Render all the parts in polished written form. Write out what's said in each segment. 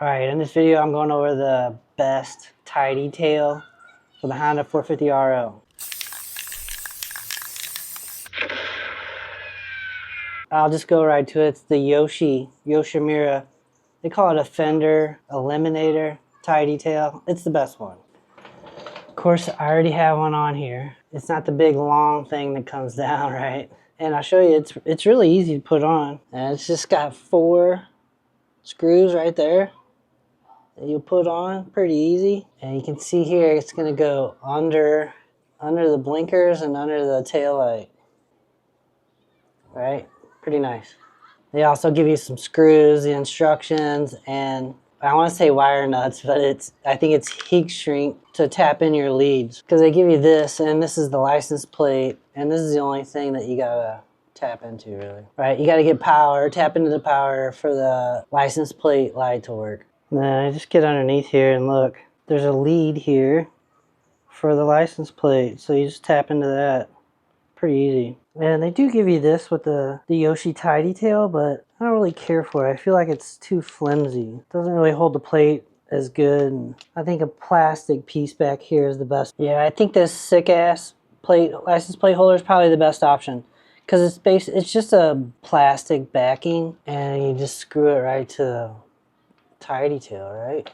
Alright, in this video I'm going over the best tie detail for the Honda 450 RL. I'll just go right to it. It's the Yoshimura. They call it a fender eliminator tie detail. It's the best one. Of course, I already have one on here. It's not the big long thing that comes down, right? And I'll show you, it's really easy to put on. And it's just got 4 screws right there that you'll put on, pretty easy. And you can see here, it's gonna go under the blinkers and under the tail light. Right? Pretty nice. They also give you some screws, the instructions, and I want to say wire nuts, but I think it's heat shrink to tap in your leads. Because they give you this, and this is the license plate, and this is the only thing that you gotta tap into, really. Right? You gotta get power, tap into the power for the license plate light to work. Then I just get underneath here and look. There's a lead here for the license plate, so you just tap into that. Pretty easy. And they do give you this with the Yoshi tie detail, but I don't really care for it. I feel like it's too flimsy. It doesn't really hold the plate as good. And I think a plastic piece back here is the best. Yeah, I think this sick ass license plate holder is probably the best option, because it's just a plastic backing and you just screw it right to the tie detail, right?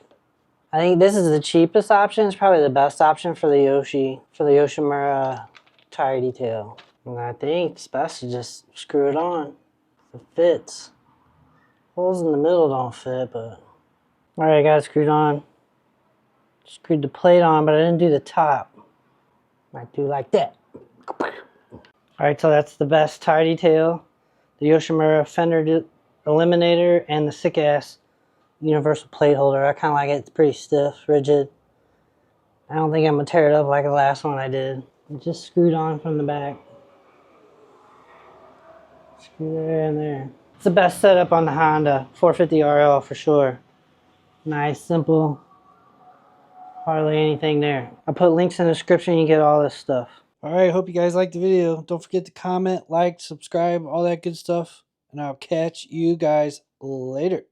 I think this is the cheapest option. It's probably the best option for the Yoshimura tie detail. And I think it's best to just screw it on. It fits. Holes in the middle don't fit, but... Alright, I got it screwed on. Screwed the plate on, but I didn't do the top. Might do like that. Alright, so that's the best tie detail. The Yoshimura fender eliminator and the sick ass universal plate holder. I kind of like it. It's pretty stiff, rigid. I don't think I'm going to tear it up like the last one I did. It just screwed on from the back. Screw there and there. It's the best setup on the Honda 450 RL for sure. Nice, simple. Hardly anything there. I'll put links in the description. You get all this stuff. Alright, hope you guys liked the video. Don't forget to comment, like, subscribe, all that good stuff. And I'll catch you guys later.